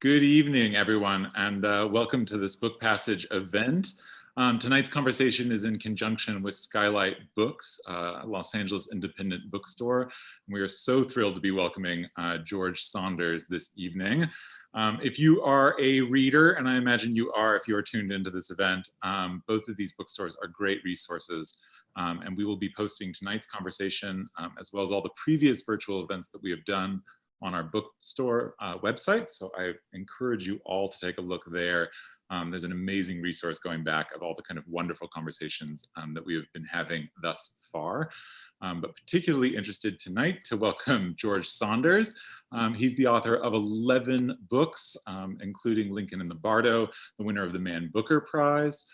Good evening, everyone, and welcome to this Book Passage event. Tonight's conversation is in conjunction with Skylight Books, a Los Angeles independent bookstore. We are so thrilled to be welcoming George Saunders this evening. If you are a reader, and I imagine you are if you are tuned into this event, both of these bookstores are great resources. And we will be posting tonight's conversation as well as all the previous virtual events that we have done on our bookstore website. So I encourage you all to take a look there. There's an amazing resource going back of all the kind of wonderful conversations that we have been having thus far. But particularly interested tonight to welcome George Saunders. He's the author of 11 books, including Lincoln and the Bardo, the winner of the Man Booker Prize.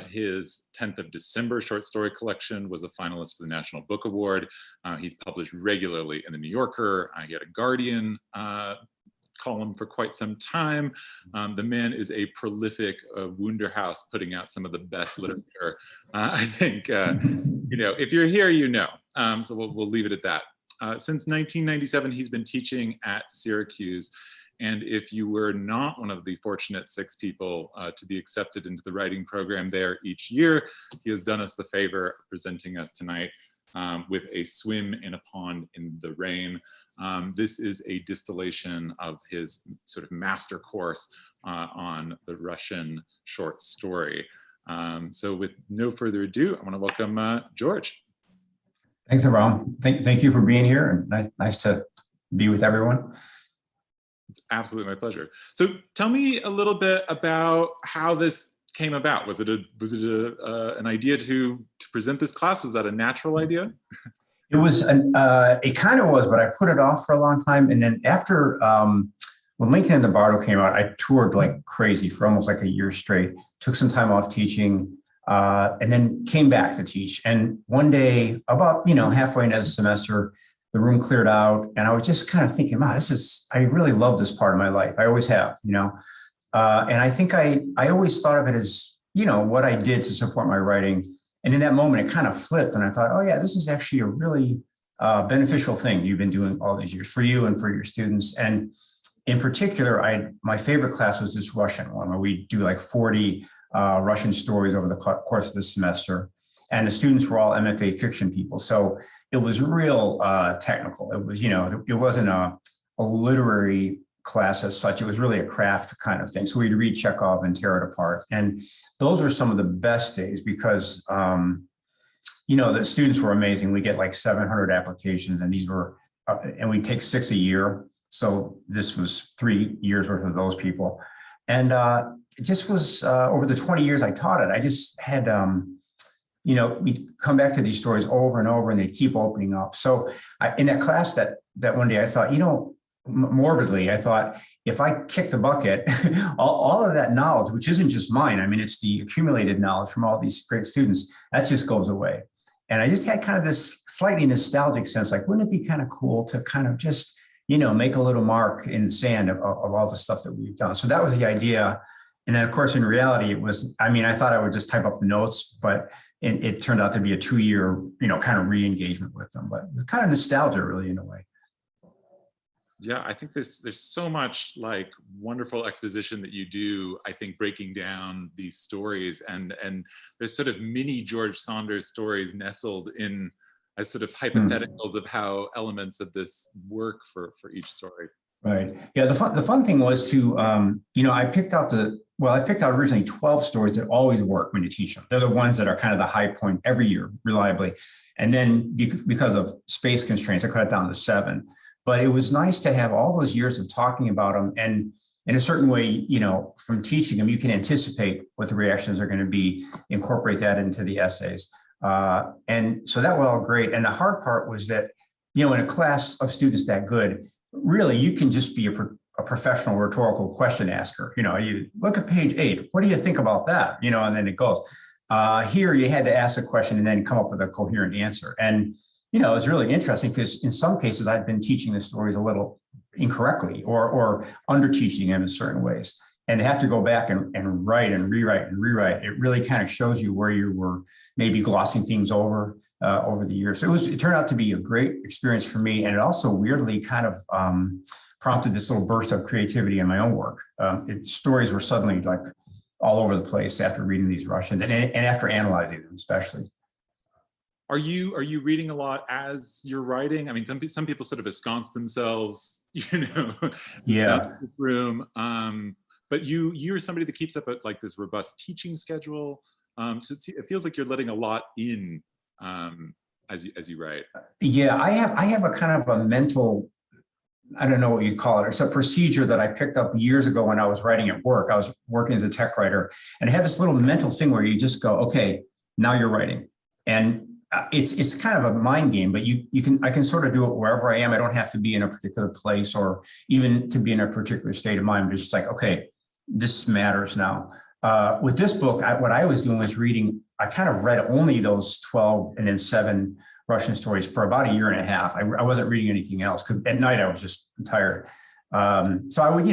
His 10th of December short story collection was a finalist for the National Book Award. He's published regularly in the New Yorker. He had a Guardian column for quite some time. The man is a prolific Wunderhaus, putting out some of the best literature. I think, if you're here, you know. So we'll leave it at that. Since 1997, he's been teaching at Syracuse. And if you were not one of the fortunate 6 people to be accepted into the writing program there each year, he has done us the favor of presenting us tonight with a swim in a pond in the rain. This is a distillation of his sort of master course on the Russian short story. So with no further ado, I want to welcome George. Thanks, Avram. Thank you for being here, and nice to be with everyone. It's absolutely my pleasure. So tell me a little bit about how this came about. Was it an idea to present this class? Was that a natural idea? It was it kind of was, but I put it off for a long time. And then after when Lincoln and the Bardo came out, I toured like crazy for almost like a year straight. Took some time off teaching, and then came back to teach. And one day, about halfway into the semester, the room cleared out, and I was just kind of thinking, wow, I really love this part of my life. I always have, and I think I always thought of it as, what I did to support my writing. And in that moment, it kind of flipped, and I thought, oh yeah, this is actually a really beneficial thing you've been doing all these years for you and for your students. And in particular, my favorite class was this Russian one, where we do like 40 Russian stories over the course of the semester. And the students were all MFA fiction people. So it was real technical. It was, it wasn't a literary class as such. It was really a craft kind of thing. So we'd read Chekhov and tear it apart. And those were some of the best days because, the students were amazing. We get like 700 applications, and these were, and we take 6 a year. So this was 3 years worth of those people. And it just was, over the 20 years I taught it, I just had, we'd come back to these stories over and over, and they'd keep opening up. So in that class that one day, I thought, morbidly, I thought, if I kick the bucket, all of that knowledge, which isn't just mine, I mean, it's the accumulated knowledge from all these great students, that just goes away. And I just had kind of this slightly nostalgic sense, like, wouldn't it be kind of cool to kind of just, make a little mark in the sand of all the stuff that we've done. So that was the idea. And then, of course, in reality, it was, I thought I would just type up the notes, but it turned out to be a 2-year, kind of re-engagement with them. But it's kind of nostalgia, really, in a way. Yeah, I think there's so much like wonderful exposition that you do, I think, breaking down these stories. And there's sort of mini George Saunders stories nestled in as sort of hypotheticals of how elements of this work for each story. Right. Yeah. The fun thing was to, I picked out originally 12 stories that always work when you teach them. They're the ones that are kind of the high point every year, reliably. And then because of space constraints, I cut it down to 7. But it was nice to have all those years of talking about them. And in a certain way, from teaching them, you can anticipate what the reactions are going to be, incorporate that into the essays. And so that was all great. And the hard part was that, in a class of students that good, really, you can just be a professional rhetorical question asker. You look at page 8. What do you think about that? And then it goes. Here, you had to ask a question and then come up with a coherent answer. And, it was really interesting because in some cases, I'd been teaching the stories a little incorrectly or under teaching them in certain ways. And to have to go back and write and rewrite, it really kind of shows you where you were maybe glossing things over the years. So it turned out to be a great experience for me. And it also weirdly kind of prompted this little burst of creativity in my own work. Stories were suddenly like all over the place after reading these Russians and after analyzing them, especially. Are you reading a lot as you're writing? I mean, some people sort of ensconce themselves, Yeah. in the room. But you're somebody that keeps up like this robust teaching schedule. So it feels like you're letting a lot in as you write. Yeah, I have a kind of a mental, I don't know what you call it. It's a procedure that I picked up years ago when I was writing at work. I was working as a tech writer, and I have this little mental thing where you just go, okay, now you're writing. And it's kind of a mind game, but I can sort of do it wherever I am. I don't have to be in a particular place or even to be in a particular state of mind. I'm just like, okay, this matters now. With this book, what I was doing was reading. I kind of read only those 12 and then 7 Russian stories for about a year and a half. I wasn't reading anything else because at night I was just tired. So I would,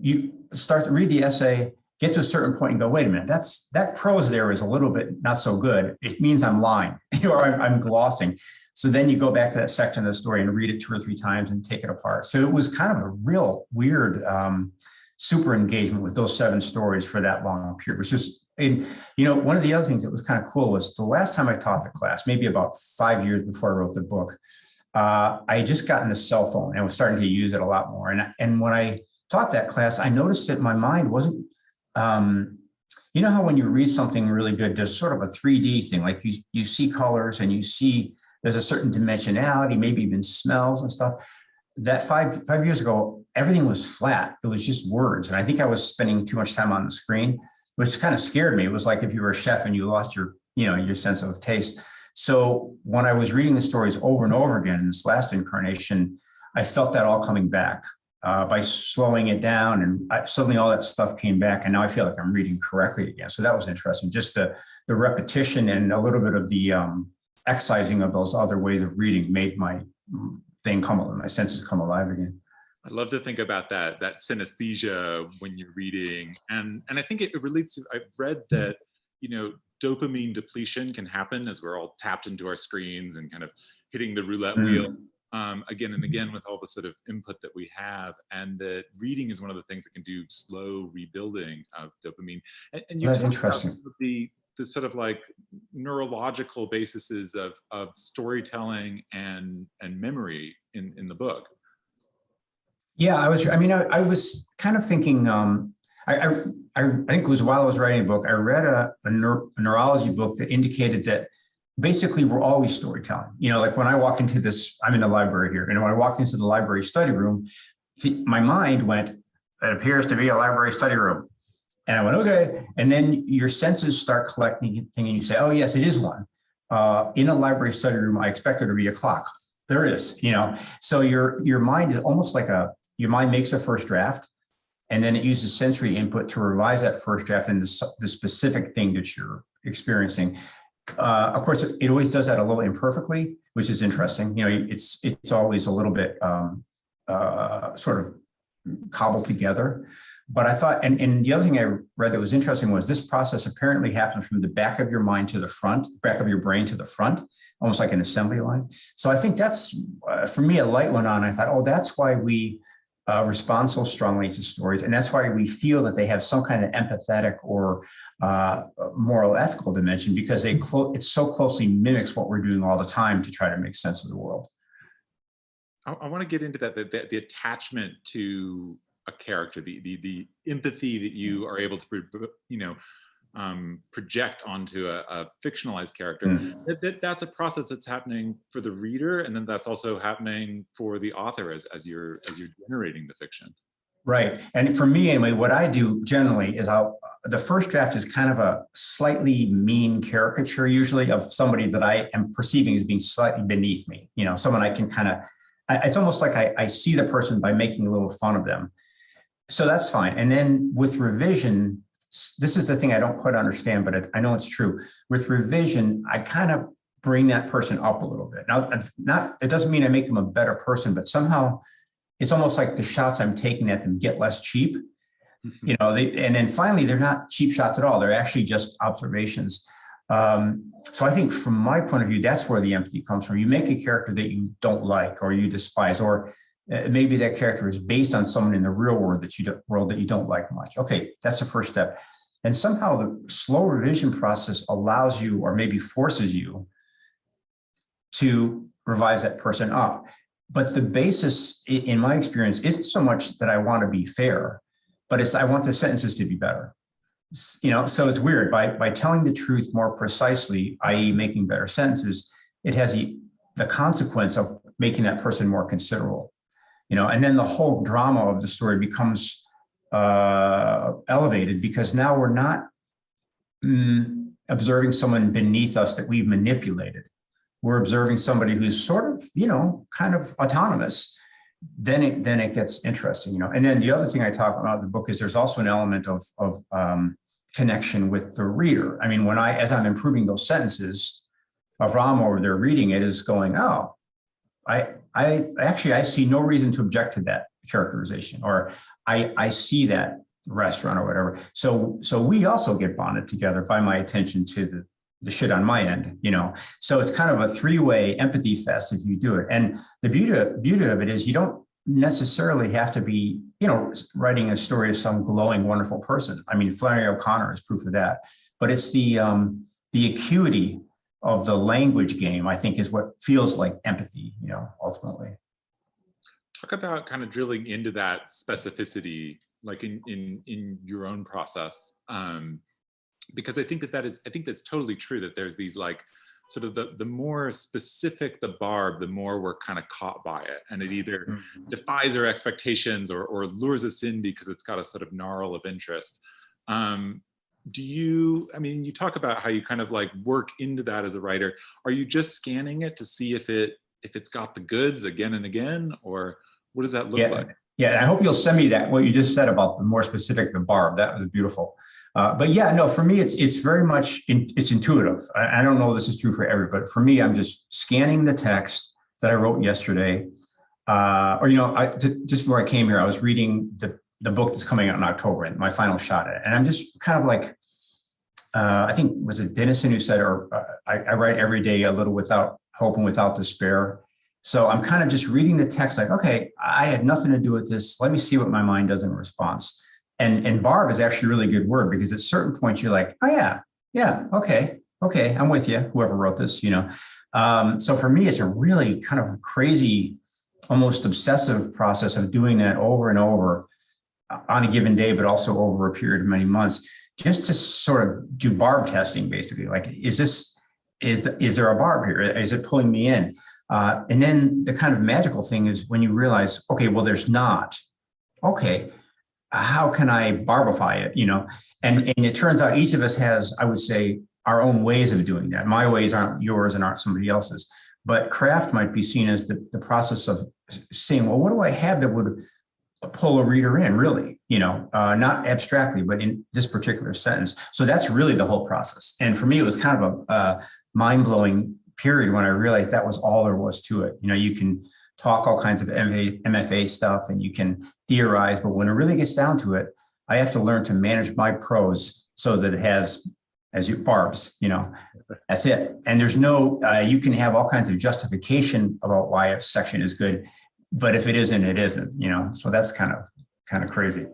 you start to read the essay, get to a certain point and go, wait a minute, that prose there is a little bit not so good. It means I'm lying, or I'm glossing. So then you go back to that section of the story and read it 2 or 3 times and take it apart. So it was kind of a real weird super engagement with those 7 stories for that long period, which is, one of the other things that was kind of cool was the last time I taught the class, maybe about 5 years before I wrote the book, I had just gotten a cell phone and was starting to use it a lot more. And when I taught that class, I noticed that my mind wasn't, you know how when you read something really good, there's sort of a 3D thing, like you see colors and you see there's a certain dimensionality, maybe even smells and stuff. That five years ago, everything was flat. It was just words. And I think I was spending too much time on the screen, which kind of scared me. It was like if you were a chef and you lost your sense of taste. So when I was reading the stories over and over again in this last incarnation, I felt that all coming back by slowing it down. And suddenly all that stuff came back. And now I feel like I'm reading correctly again. So that was interesting. Just the repetition and a little bit of the excising of those other ways of reading made my senses come alive again. I love to think about that synesthesia when you're reading. And I think it relates to, I've read that, dopamine depletion can happen as we're all tapped into our screens and kind of hitting the roulette wheel again and again with all the sort of input that we have. And that reading is one of the things that can do slow rebuilding of dopamine. And you That's talk interesting. about the sort of like neurological bases of storytelling and memory in the book. Yeah, I was kind of thinking, I think it was while I was writing a book, I read a neurology book that indicated that basically we're always storytelling. Like when I walked into this, I'm in the library here, and when I walked into the library study room, my mind went, it appears to be a library study room. And I went, okay. And then your senses start collecting things and you say, oh yes, it is one. In a library study room, I expect there to be a clock. There is, So your mind is almost like your mind makes a first draft, and then it uses sensory input to revise that first draft into the specific thing that you're experiencing. Of course, it always does that a little imperfectly, which is interesting. It's always a little bit sort of cobbled together. But I thought, and the other thing I read that was interesting was this process apparently happens from the back of your mind to the front, back of your brain to the front, almost like an assembly line. So I think that's, for me, a light went on. I thought, oh, that's why we respond so strongly to stories. And that's why we feel that they have some kind of empathetic or moral ethical dimension, because it so closely mimics what we're doing all the time to try to make sense of the world. I want to get into that, the attachment to a character, the empathy that you are able to, project onto a fictionalized character. That's a process that's happening for the reader, and then that's also happening for the author as you're generating the fiction. Right. And for me, anyway, what I do generally is the first draft is kind of a slightly mean caricature, usually, of somebody that I am perceiving as being slightly beneath me. Someone I can kind of, it's almost like I see the person by making a little fun of them. So that's fine. And then with revision, this is the thing I don't quite understand, but I know it's true. With revision, I kind of bring that person up a little bit. Now, it doesn't mean I make them a better person, but somehow it's almost like the shots I'm taking at them get less cheap. And then finally, they're not cheap shots at all. They're actually just observations. So I think from my point of view, that's where the empathy comes from. You make a character that you don't like or you despise, or Maybe that character is based on someone in the real world that you don't like much. Okay, that's the first step. And somehow the slow revision process allows you, or maybe forces you, to revise that person up. But the basis, in my experience, isn't so much that I want to be fair, but it's I want the sentences to be better. So it's weird. By telling the truth more precisely, i.e. making better sentences, it has the consequence of making that person more considerable. And then the whole drama of the story becomes elevated, because now we're not observing someone beneath us that we've manipulated. We're observing somebody who's sort of, kind of autonomous. Then it gets interesting, And then the other thing I talk about in the book is there's also an element of connection with the reader. I mean, as I'm improving those sentences, Avram over there reading it is going, oh, I see no reason to object to that characterization, or I see that restaurant or whatever. So we also get bonded together by my attention to the shit on my end, So it's kind of a three-way empathy fest if you do it. And the beauty of it is you don't necessarily have to be, writing a story of some glowing, wonderful person. I mean, Flannery O'Connor is proof of that. But it's the acuity of the language game, I think, is what feels like empathy, ultimately. Talk about kind of drilling into that specificity, like in your own process, because I think that's totally true. That there's these like sort of the more specific the barb, the more we're kind of caught by it, and it either defies our expectations or lures us in because it's got a sort of gnarl of interest. You talk about how you kind of like work into that as a writer. Are you just scanning it to see if it's got the goods again and again, or what does that look like? Yeah, I hope you'll send me that, what you just said about the more specific, the barb. That was beautiful. But yeah, no, for me, it's very much, it's intuitive. I don't know if this is true for everybody, but for me, I'm just scanning the text that I wrote yesterday. Just before I came here, I was reading the book that's coming out in October, and my final shot at it. And I'm just kind of like, I think, was it Dennison who said, I write every day a little without hope and without despair. So I'm kind of just reading the text like, okay, I had nothing to do with this. Let me see what my mind does in response. And barb is actually a really good word, because at certain points you're like, oh yeah, okay, I'm with you, whoever wrote this, So for me, it's a really kind of crazy, almost obsessive process of doing that over and over on a given day, but also over a period of many months, just to sort of do barb testing, basically. Like, is there a barb here? Is it pulling me in? And then the kind of magical thing is when you realize, okay, well, there's not. Okay, how can I barbify it? And it turns out each of us has, I would say, our own ways of doing that. My ways aren't yours and aren't somebody else's. But craft might be seen as the process of saying, well, what do I have that would pull a reader in, really? Not abstractly, but in this particular sentence. So that's really the whole process. And for me, it was kind of a mind-blowing period when I realized that was all there was to it. You can talk all kinds of MFA stuff and you can theorize, but when it really gets down to it, I have to learn to manage my prose so that it has, barbs, that's it. And there's no, you can have all kinds of justification about why a section is good, but if it isn't, it isn't, so that's kind of crazy.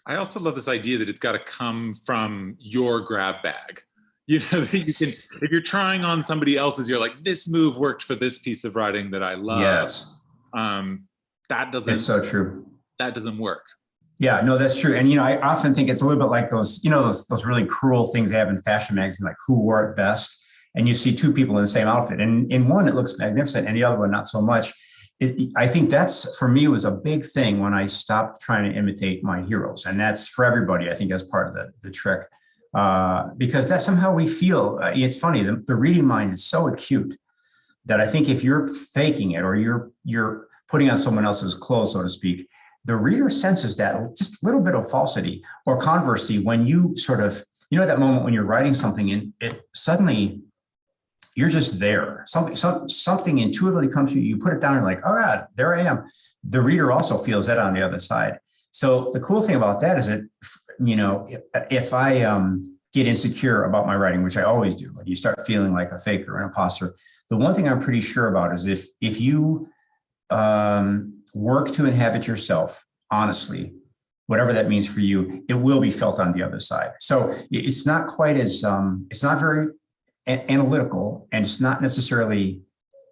I also love this idea that it's got to come from your grab bag. That you can, if you're trying on somebody else's, you're like, this move worked for this piece of writing that I love. Yes. That doesn't. It's so true. That doesn't work. Yeah, no, that's true. And, I often think it's a little bit like those, those really cruel things they have in fashion magazine, like who wore it best. And you see two people in the same outfit. And in one, it looks magnificent, and the other one, not so much. I think that's, for me, was a big thing when I stopped trying to imitate my heroes. And that's for everybody, I think, as part of the trick. Because that's somehow we feel, it's funny, the reading mind is so acute that I think if you're faking it or you're putting on someone else's clothes, so to speak, the reader senses that just a little bit of falsity. Or conversely, when you sort of, that moment when you're writing something and it suddenly you're just there, something intuitively comes to you, you put it down and you're like, oh God, there I am. The reader also feels that on the other side. So the cool thing about that is that, if I get insecure about my writing, which I always do, when you start feeling like a faker or an imposter, the one thing I'm pretty sure about is if you work to inhabit yourself, honestly, whatever that means for you, it will be felt on the other side. So it's not quite as, it's not very analytical, and it's not necessarily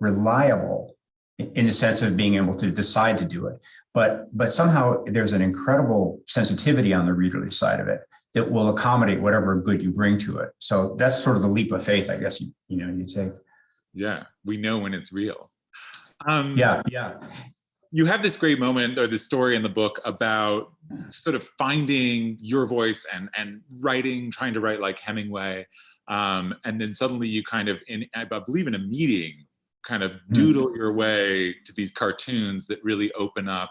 reliable in the sense of being able to decide to do it. But somehow there's an incredible sensitivity on the readerly side of it that will accommodate whatever good you bring to it. So that's sort of the leap of faith, I guess, you'd say. Yeah, we know when it's real. Yeah. You have this great moment, or this story in the book about sort of finding your voice and writing, trying to write like Hemingway. And then suddenly you kind of, I believe in a meeting, kind of doodle your way to these cartoons that really open up,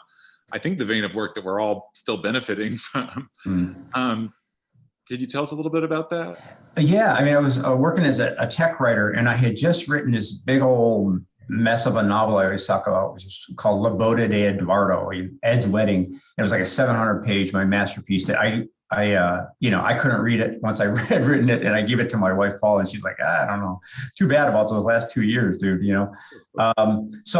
I think, the vein of work that we're all still benefiting from. Can you tell us a little bit about that? Yeah, I mean, I was working as a tech writer, and I had just written this big old mess of a novel I always talk about, which is called La Boda de Eduardo, Ed's Wedding. It was like a 700-page, my masterpiece that I couldn't read it once I had written it, and I gave it to my wife, Paula, and she's like, I don't know, too bad about those last 2 years, dude, So I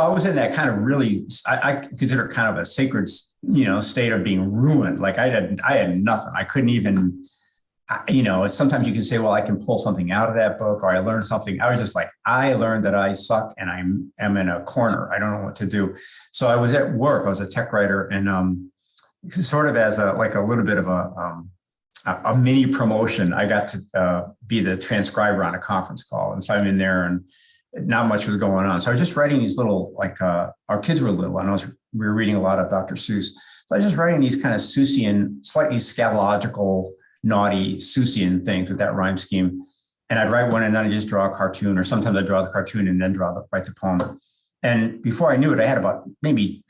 was in that kind of really, I consider it kind of a sacred, state of being ruined. Like I had nothing. I couldn't even, sometimes you can say, well, I can pull something out of that book, or I learned something. I was just like, I learned that I suck and I'm in a corner. I don't know what to do. So I was at work. I was a tech writer, and sort of as a little bit of a mini promotion, I got to be the transcriber on a conference call. And so I'm in there, and not much was going on. So I was just writing these little, our kids were little, and we were reading a lot of Dr. Seuss. So I was just writing these kind of Seussian, slightly scatological, naughty Seussian things with that rhyme scheme. And I'd write one, and then I'd just draw a cartoon, or sometimes I'd draw the cartoon and then write the poem. And before I knew it, I had about maybe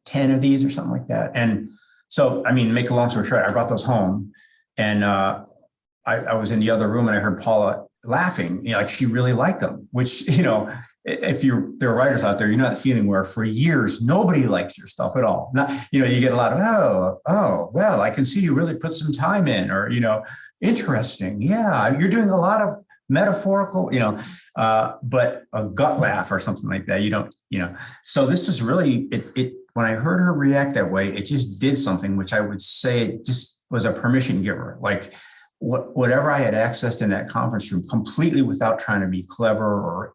10 of these or something like that. And so, I mean, to make a long story short, I brought those home, and I was in the other room, and I heard Paula laughing, like she really liked them, which, if there are writers out there, you know that feeling where for years, nobody likes your stuff at all. Not, you get a lot of, oh, well, I can see you really put some time in, or, interesting. Yeah, you're doing a lot of metaphorical, but a gut laugh or something like that. You don't. So this is really, it when I heard her react that way, it just did something, which I would say it just was a permission giver. Like whatever I had accessed in that conference room, completely without trying to be clever or,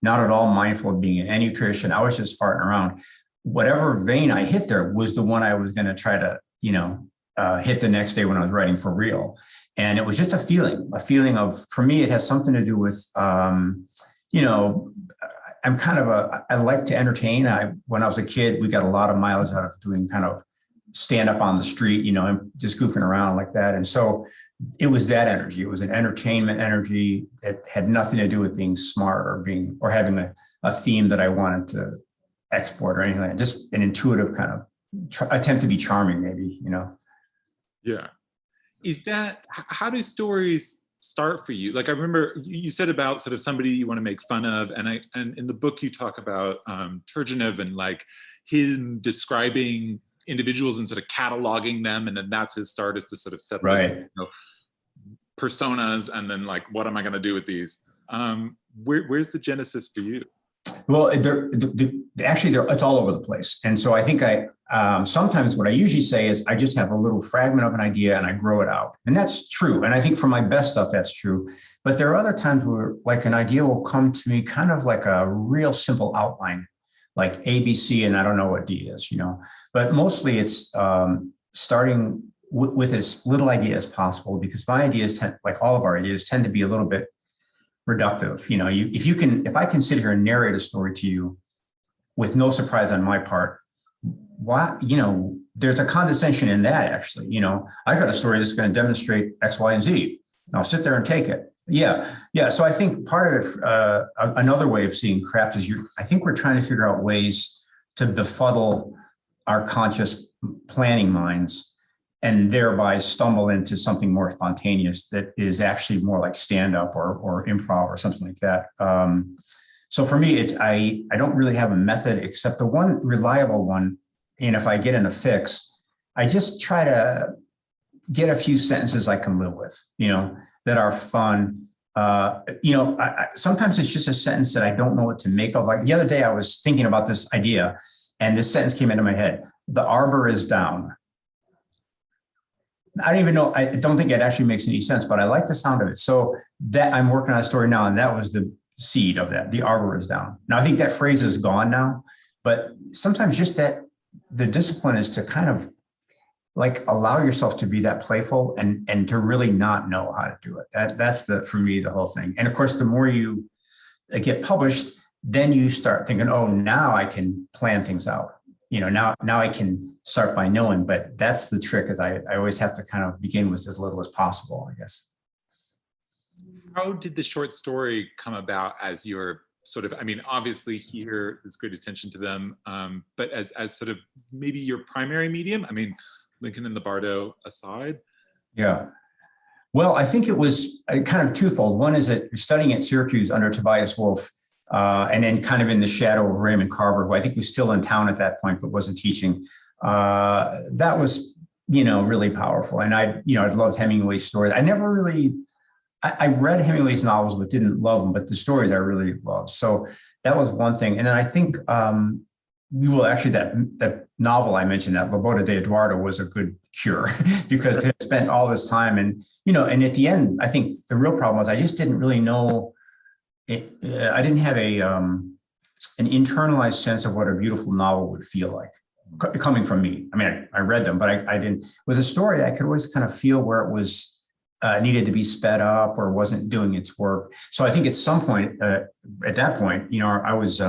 not at all mindful of being in any tradition. I was just farting around. Whatever vein I hit there was the one I was going to try to, hit the next day when I was writing for real. And it was just a feeling of, for me, it has something to do with, I'm kind of I like to entertain. When I was a kid, we got a lot of miles out of doing kind of stand up on the street, and just goofing around like that. And so it was that energy. It was an entertainment energy that had nothing to do with being smart or having a theme that I wanted to export or anything like that. Just an intuitive kind of attempt to be charming, maybe, Yeah. How do stories start for you? Like, I remember you said about sort of somebody you want to make fun of, and in the book you talk about Turgenev and like him describing individuals and sort of cataloging them, and then that's his start, is to sort of set this, personas, and then like, what am I going to do with these? Where's the genesis for you? Well, actually, it's all over the place. And so I think sometimes what I usually say is I just have a little fragment of an idea and I grow it out. And that's true. And I think for my best stuff, that's true. But there are other times where like an idea will come to me kind of like a real simple outline, like ABC, and I don't know what D is, But mostly it's starting with as little idea as possible, because my ideas like all of our ideas, tend to be a little bit reductive. If I can sit here and narrate a story to you with no surprise on my part, there's a condescension in that, actually. I got a story that's going to demonstrate X, Y, and Z. I'll sit there and take it. Yeah. So I think part of it, another way of seeing craft is I think we're trying to figure out ways to befuddle our conscious planning minds, and thereby stumble into something more spontaneous that is actually more like stand-up or improv or something like that. So for me, I don't really have a method except the one reliable one. And if I get in a fix, I just try to get a few sentences I can live with, that are fun, Sometimes it's just a sentence that I don't know what to make of. Like the other day, I was thinking about this idea and this sentence came into my head. The arbor is down. I don't even know. I don't think it actually makes any sense, but I like the sound of it. So that I'm working on a story now, and that was the seed of that. The arbor is down. Now, I think that phrase is gone now, but sometimes just that the discipline is to kind of like allow yourself to be that playful and to really not know how to do it. That's for me, the whole thing. And of course, the more you get published, then you start thinking, oh, now I can plan things out. Now I can start by knowing, but that's the trick is I always have to kind of begin with as little as possible, I guess. How did the short story come about as your sort of, obviously here there's great attention to them, but as sort of maybe your primary medium? Lincoln and the Bardo aside? Yeah. Well, I think it was kind of twofold. One is that you're studying at Syracuse under Tobias Wolff, and then kind of in the shadow of Raymond Carver, who I think was still in town at that point, but wasn't teaching. That was, really powerful. And I loved Hemingway's stories. I never really, I read Hemingway's novels, but didn't love them, but the stories I really loved. So that was one thing. And then I think, that novel I mentioned, that La Boda de Eduardo, was a good cure because it spent all this time. And, and at the end, I think the real problem was I just didn't really know it. I didn't have an internalized sense of what a beautiful novel would feel like coming from me. I read them, but I didn't. With a story, I could always kind of feel where it was needed to be sped up or wasn't doing its work. So I think at some point, at that point, I was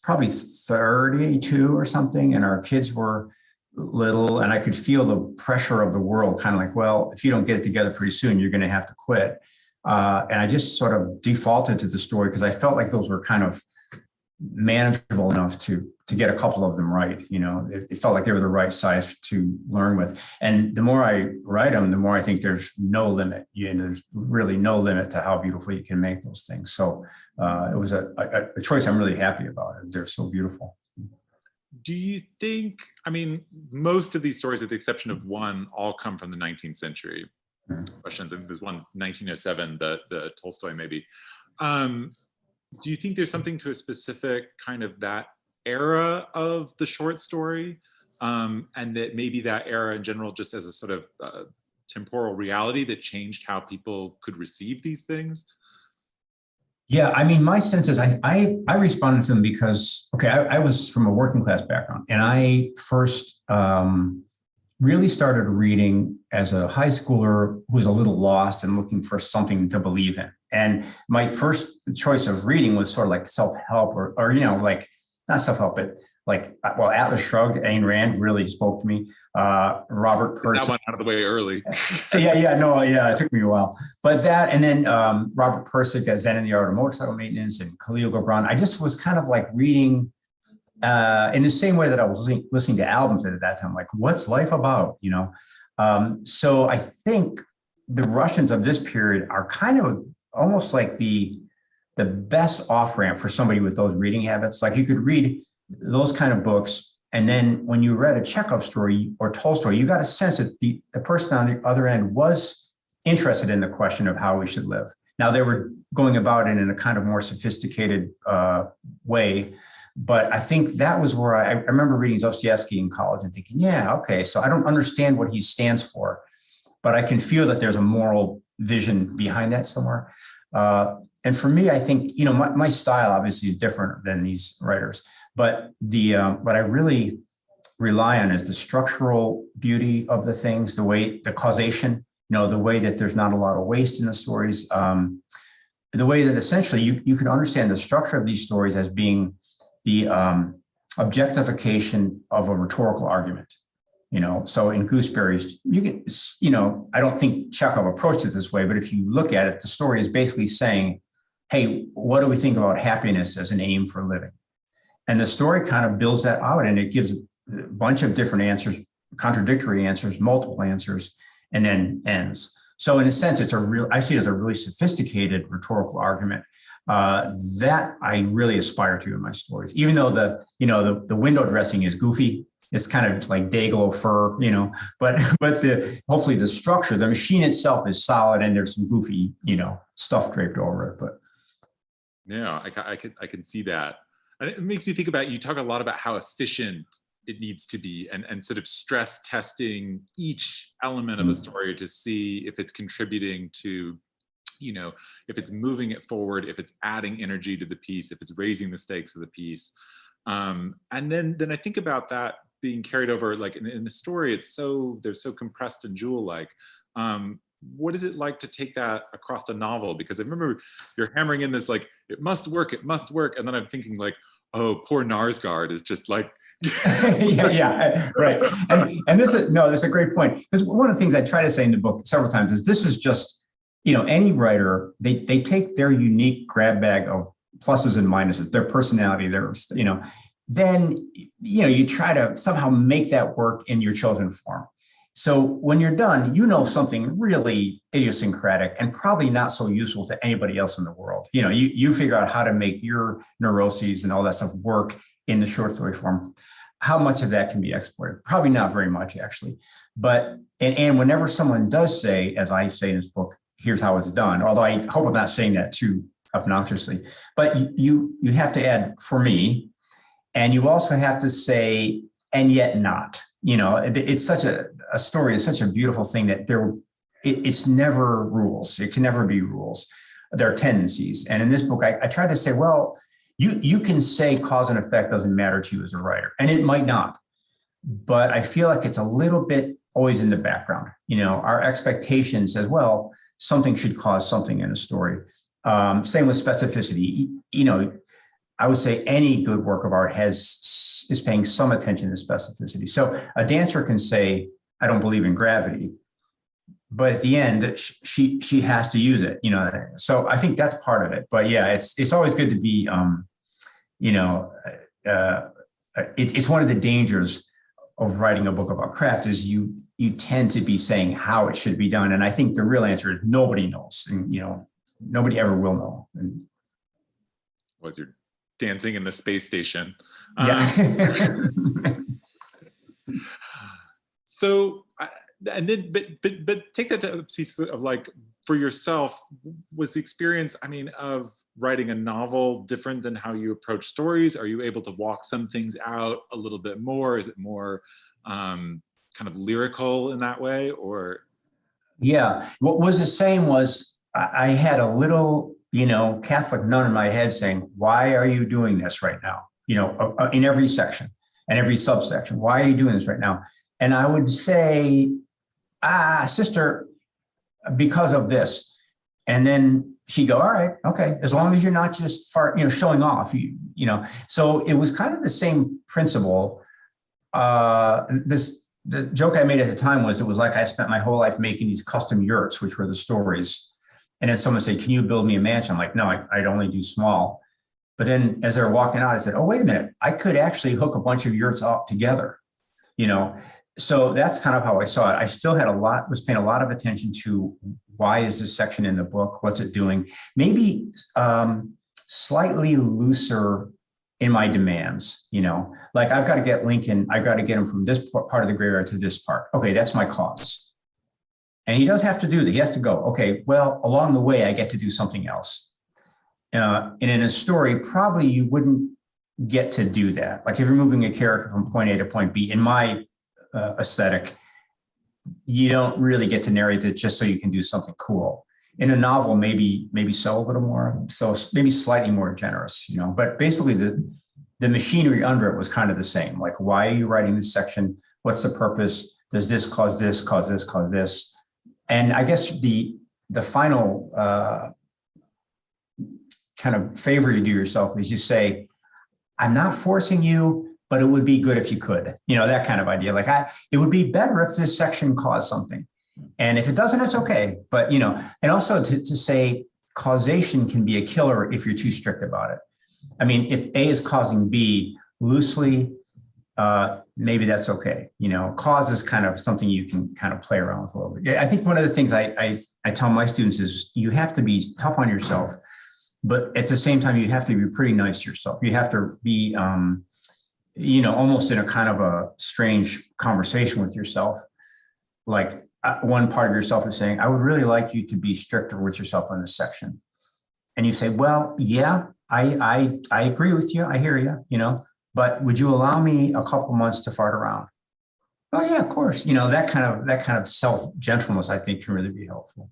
probably 32 or something, and our kids were little, and I could feel the pressure of the world, kind of like, well, if you don't get it together pretty soon, you're going to have to quit. And I just sort of defaulted to the story because I felt like those were kind of manageable enough to get a couple of them right. It felt like they were the right size to learn with. And the more I write them, the more I think there's no limit. There's really no limit to how beautiful you can make those things. So it was a choice I'm really happy about. They're so beautiful. Do you think, most of these stories, with the exception of one, all come from the 19th century? Questions. And there's one, 1907, the Tolstoy maybe. Do you think there's something to a specific kind of that era of the short story, and that maybe that era in general, just as a sort of temporal reality that changed how people could receive these things? Yeah, my sense is I responded to them because, I was from a working class background, and I first really started reading as a high schooler who was a little lost and looking for something to believe in. And my first choice of reading was sort of like self-help or like not self-help, but Atlas Shrugged, Ayn Rand really spoke to me. Robert Pirsig. That one out of the way early. It took me a while. But that, and then Robert Pirsig, Zen and the Art of Motorcycle Maintenance, and Khalil Gibran. I just was kind of like reading in the same way that I was listening to albums at that time, like, what's life about, So I think the Russians of this period are kind of almost like the best off-ramp for somebody with those reading habits. Like you could read those kind of books, and then when you read a Chekhov story or Tolstoy, you got a sense that the person on the other end was interested in the question of how we should live. Now, they were going about it in a kind of more sophisticated way, but I think that was where I remember reading Dostoevsky in college and thinking, so I don't understand what he stands for, but I can feel that there's a moral vision behind that somewhere. And for me, I think, my style obviously is different than these writers, but what I really rely on is the structural beauty of the things, the causation, the way that there's not a lot of waste in the stories, the way that essentially you can understand the structure of these stories as being the objectification of a rhetorical argument. So in Gooseberries, you can, I don't think Chekhov approached it this way, but if you look at it, the story is basically saying, hey, what do we think about happiness as an aim for living? And the story kind of builds that out, and it gives a bunch of different answers, contradictory answers, multiple answers, and then ends. So in a sense, I see it as a really sophisticated rhetorical argument that I really aspire to in my stories. Even though the window dressing is goofy, it's kind of like Dayglow fur, but hopefully the structure, the machine itself is solid, and there's some goofy, stuff draped over it. But yeah, I can see that. And it makes me think about, you talk a lot about how efficient it needs to be, and sort of stress testing each element of a story to see if it's contributing to, if it's moving it forward, if it's adding energy to the piece, if it's raising the stakes of the piece. And then I think about that being carried over, like in the story, they're so compressed and jewel-like. What is it like to take that across a novel? Because I remember you're hammering in this, like, it must work. And then I'm thinking like, oh, poor Narsgaard is just like, yeah, right. And this is a great point. Because one of the things I try to say in the book several times is this is just, any writer, they take their unique grab bag of pluses and minuses, their personality, then, you try to somehow make that work in your chosen form. So when you're done, something really idiosyncratic and probably not so useful to anybody else in the world. You figure out how to make your neuroses and all that stuff work in the short story form. How much of that can be exploited? Probably not very much, actually. But, and whenever someone does say, as I say in this book, here's how it's done, although I hope I'm not saying that too obnoxiously, but you have to add, for me, and you also have to say, and yet not. It's such a story is such a beautiful thing that it's never rules. It can never be rules. There are tendencies. And in this book, I tried to say, well, you can say cause and effect doesn't matter to you as a writer, and it might not. But I feel like it's a little bit always in the background. Our expectation says, well, something should cause something in a story. Same with specificity. I would say any good work of art is paying some attention to specificity. So a dancer can say, I don't believe in gravity, but at the end, she has to use it, So I think that's part of it. But yeah, it's always good to be, it's one of the dangers of writing a book about craft is you tend to be saying how it should be done. And I think the real answer is nobody knows, and nobody ever will know. And was your dancing in the space station? Yeah. So, and then, but take that to a piece of, like, for yourself, was the experience, of writing a novel different than how you approach stories? Are you able to walk some things out a little bit more? Is it more kind of lyrical in that way, or? Yeah, what was the same was I had a little, Catholic nun in my head saying, why are you doing this right now? In every section and every subsection, why are you doing this right now? And I would say, sister, because of this. And then she'd go, all right, okay, as long as you're not just showing off, So it was kind of the same principle. The joke I made at the time was, it was like I spent my whole life making these custom yurts, which were the stories. And then someone said, can you build me a mansion? I'm like, no, I'd only do small. But then as they were walking out, I said, oh, wait a minute, I could actually hook a bunch of yurts up together, So that's kind of how I saw it. I still was paying a lot of attention to, why is this section in the book? What's it doing? Maybe slightly looser in my demands, like I've got to get Lincoln, I've got to get him from this part of the graveyard to this part. Okay, that's my cause. And he does have to do that. He has to go, okay, well, along the way, I get to do something else. And in a story, probably you wouldn't get to do that. Like if you're moving a character from point A to point B, in my aesthetic, you don't really get to narrate it just so you can do something cool. In a novel, maybe so a little more, so maybe slightly more generous, But basically, the machinery under it was kind of the same. Like, why are you writing this section? What's the purpose? Does this cause this, cause this, cause this? And I guess the final kind of favor you do yourself is you say, I'm not forcing you, but it would be good if you could, that kind of idea. Like it would be better if this section caused something. And if it doesn't, it's okay. But, and also to say causation can be a killer if you're too strict about it. If A is causing B loosely, maybe that's okay. Cause is kind of something you can kind of play around with a little bit. I think one of the things I tell my students is you have to be tough on yourself, but at the same time, you have to be pretty nice to yourself. You have to be, almost in a kind of a strange conversation with yourself. Like one part of yourself is saying, I would really like you to be stricter with yourself on this section. And you say, well, yeah, I agree with you. I hear you, but would you allow me a couple months to fart around? Oh yeah, of course. That kind of self-gentleness, I think, can really be helpful.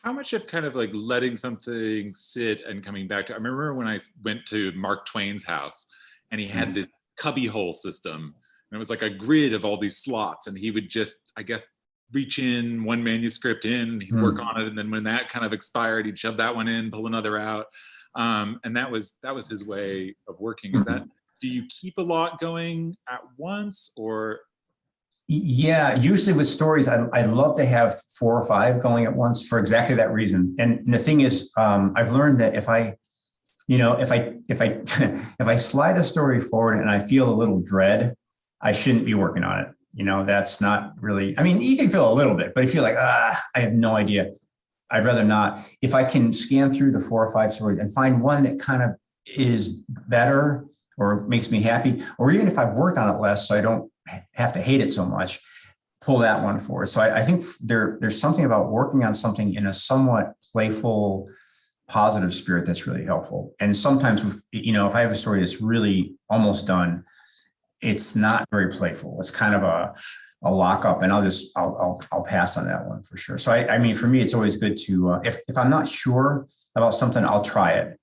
How much of kind of like letting something sit and coming back to, I remember when I went to Mark Twain's house and he had this cubby hole system, and it was like a grid of all these slots, and he would just, I guess, reach in one manuscript in, he'd work on it, and then when that kind of expired, he'd shove that one in, pull another out. And that was his way of working. Is that, do you keep a lot going at once, or? Yeah, usually with stories, I love to have 4 or 5 going at once for exactly that reason. And the thing is, I've learned that if I if I slide a story forward and I feel a little dread, I shouldn't be working on it. That's not really, I mean, you can feel a little bit, but if you're like, I have no idea, I'd rather not. If I can scan through the 4 or 5 stories and find one that kind of is better or makes me happy, or even if I've worked on it less, so I don't have to hate it so much, pull that one forward. So I think there's something about working on something in a somewhat playful, positive spirit that's really helpful. And sometimes if I have a story that's really almost done, it's not very playful. It's kind of a lockup, and I'll pass on that one for sure. So I mean, for me, it's always good to, if I'm not sure about something, I'll try it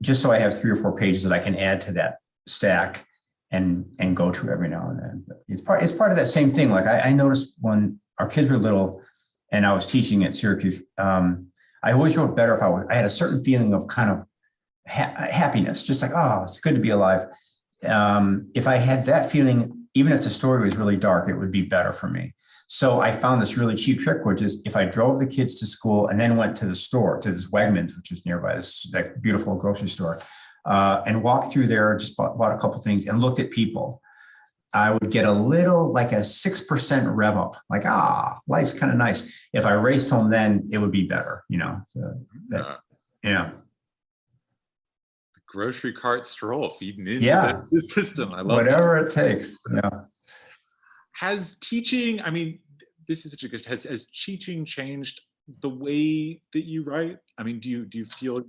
just so I have 3 or 4 pages that I can add to that stack and go to every now and then. But it's part of that same thing. Like I noticed when our kids were little and I was teaching at Syracuse, I always wrote better if I had a certain feeling of kind of happiness, just like, oh, it's good to be alive. If I had that feeling, even if the story was really dark, it would be better for me. So I found this really cheap trick, which is if I drove the kids to school and then went to the store, to this Wegmans, which is nearby, that beautiful grocery store, and walked through there, just bought a couple things and looked at people, I would get a little, like a 6% rev up, like, life's kind of nice. If I raced home, then it would be better, yeah. The grocery cart stroll, feeding into the system. I love whatever it takes. Yeah. Has teaching, I mean, this is such a good, has teaching changed the way that you write? I mean, do you feel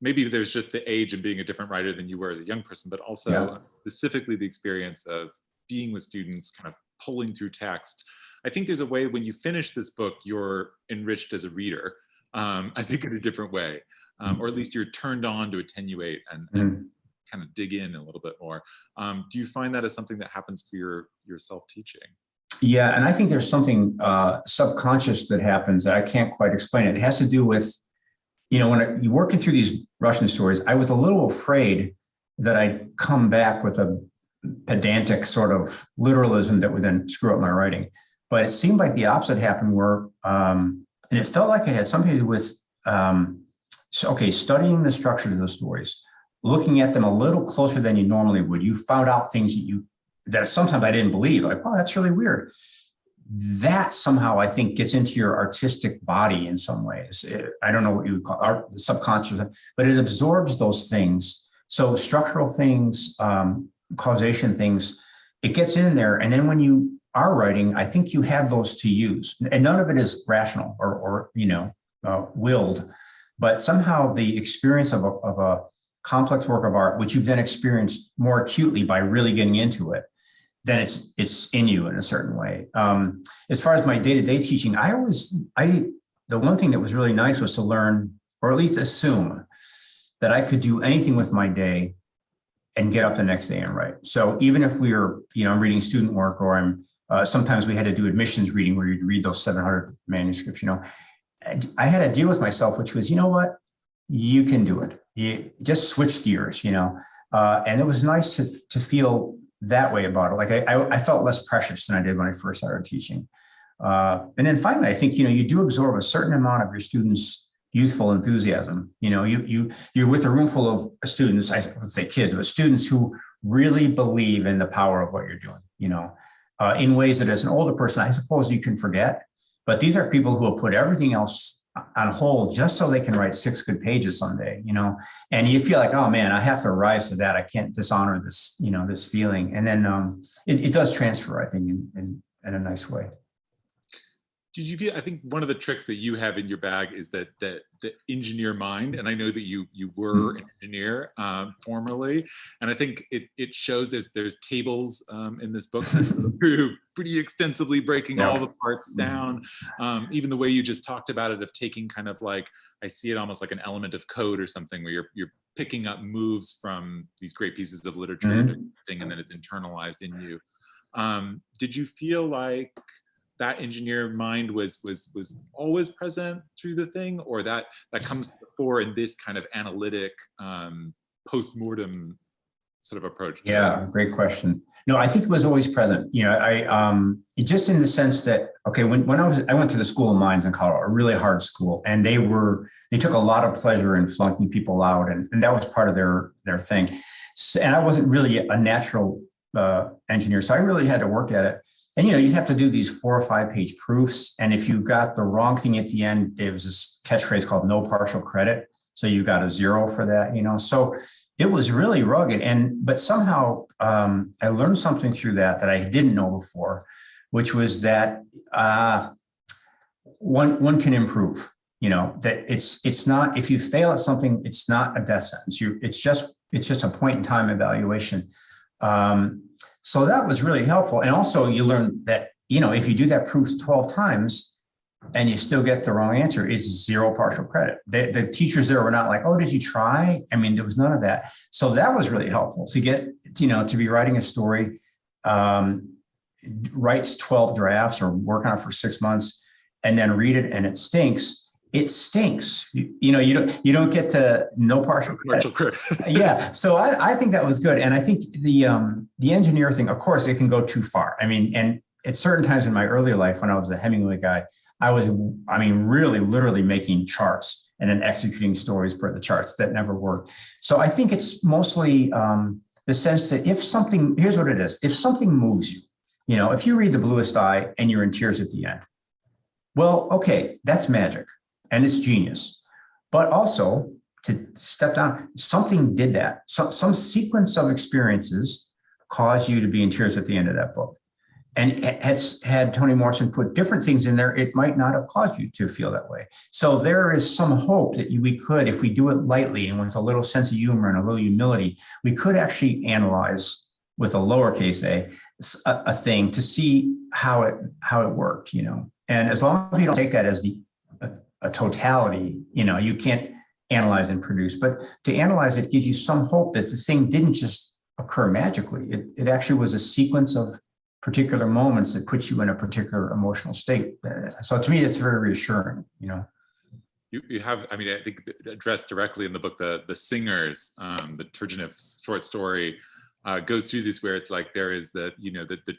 maybe there's just the age of being a different writer than you were as a young person, but also specifically the experience of being with students, kind of pulling through text. I think there's a way when you finish this book, you're enriched as a reader, I think in a different way, or at least you're turned on to attenuate and kind of dig in a little bit more. Do you find that as something that happens for your self-teaching? Yeah, and I think there's something subconscious that happens that I can't quite explain. It has to do with, when you're working through these Russian stories, I was a little afraid that I'd come back with a pedantic sort of literalism that would then screw up my writing. But it seemed like the opposite happened where, and it felt like it had something to do with, studying the structure of those stories, looking at them a little closer than you normally would. You found out things that sometimes I didn't believe, like, wow, that's really weird. That somehow I think gets into your artistic body in some ways. I don't know what you would call art, subconscious, but it absorbs those things. So structural things, causation things, it gets in there. And then when you are writing, I think you have those to use. And none of it is rational or willed, but somehow the experience of a complex work of art, which you've then experienced more acutely by really getting into it, then it's in you in a certain way. As far as my day-to-day teaching, the one thing that was really nice was to learn, or at least assume, that I could do anything with my day and get up the next day and write. So even if we were, I'm reading student work, or sometimes we had to do admissions reading where you'd read those 700 manuscripts, I had a deal with myself, which was, you know what, you can do it. You just switch gears, and it was nice to feel that way about it. Like I felt less precious than I did when I first started teaching. And then finally, I think, you do absorb a certain amount of your students' youthful enthusiasm. You're with a room full of students, I would say kids, but students who really believe in the power of what you're doing, in ways that as an older person, I suppose you can forget. But these are people who will put everything else on hold just so they can write 6 good pages someday, and you feel like, oh man, I have to rise to that. I can't dishonor this, this feeling. And then it does transfer, I think, in a nice way. Did you feel, I think one of the tricks that you have in your bag is that the engineer mind, and I know that you were an engineer formerly, and I think it shows there's tables in this book that go through pretty extensively, breaking all the parts down. Even the way you just talked about it, of taking kind of like, I see it almost like an element of code or something, where you're picking up moves from these great pieces of literature, and then it's internalized in you. Did you feel like that engineer mind was always present through the thing, or that comes before in this kind of analytic post-mortem sort of approach? Yeah, great question. No, I think it was always present. Just in the sense that, okay, when I went to the School of Mines in Colorado, a really hard school, and they took a lot of pleasure in flunking people out, and that was part of their thing. And I wasn't really a natural engineer, so I really had to work at it. And, you'd have to do these 4 or 5 page proofs. And if you got the wrong thing at the end, there was this catchphrase called no partial credit. So you got a 0 for that, So it was really rugged. But somehow I learned something through that I didn't know before, which was that one can improve, that it's not, if you fail at something, it's not a death sentence. It's just a point in time evaluation. So that was really helpful. And also you learn that, if you do that proof 12 times and you still get the wrong answer, it's 0 partial credit. The teachers there were not like, oh, did you try? I mean, there was none of that. So that was really helpful to get, to be writing a story, writes 12 drafts or work on it for 6 months and then read it and it stinks. It stinks. You don't get to no partial credit. Yeah. So I think that was good. And I think the engineer thing, of course, it can go too far. I mean, and at certain times in my early life, when I was a Hemingway guy, I was, really literally making charts and then executing stories per the charts. That never worked. So I think it's mostly the sense that here's what it is. If something moves you, if you read The Bluest Eye and you're in tears at the end, well, okay, that's magic. And it's genius. But also, to step down, something did that. Some sequence of experiences caused you to be in tears at the end of that book. And had Toni Morrison put different things in there, it might not have caused you to feel that way. So there is some hope that we could, if we do it lightly and with a little sense of humor and a little humility, we could actually analyze with a lowercase a thing to see how it worked, And as long as you don't take that as a totality, you can't analyze and produce, but to analyze it gives you some hope that the thing didn't just occur magically. It actually was a sequence of particular moments that puts you in a particular emotional state. So to me, it's very reassuring, You have, I think addressed directly in the book, the Singers, the Turgenev short story goes through this, where it's like there is the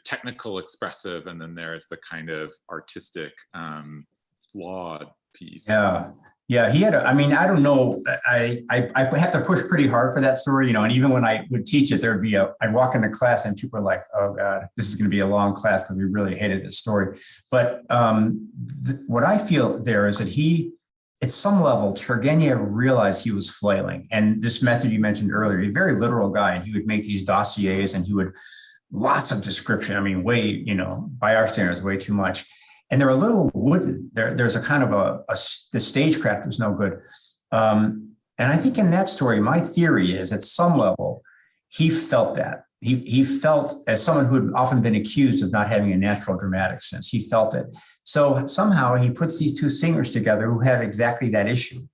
technical expressive, and then there's the kind of artistic flawed piece. Yeah, he had I don't know, I have to push pretty hard for that story, and even when I would teach it, I'd walk into class and people are like, oh God, this is going to be a long class because we really hated this story. But what I feel there is that at some level, Turgenev realized he was flailing. And this method you mentioned earlier, he's a very literal guy, and he would make these dossiers and lots of description. Way, by our standards, way too much. And they're a little wooden. There's a kind of the stagecraft was no good. And I think in that story, my theory is at some level, he felt that. He felt, as someone who had often been accused of not having a natural dramatic sense, he felt it. So somehow he puts these two singers together who have exactly that issue,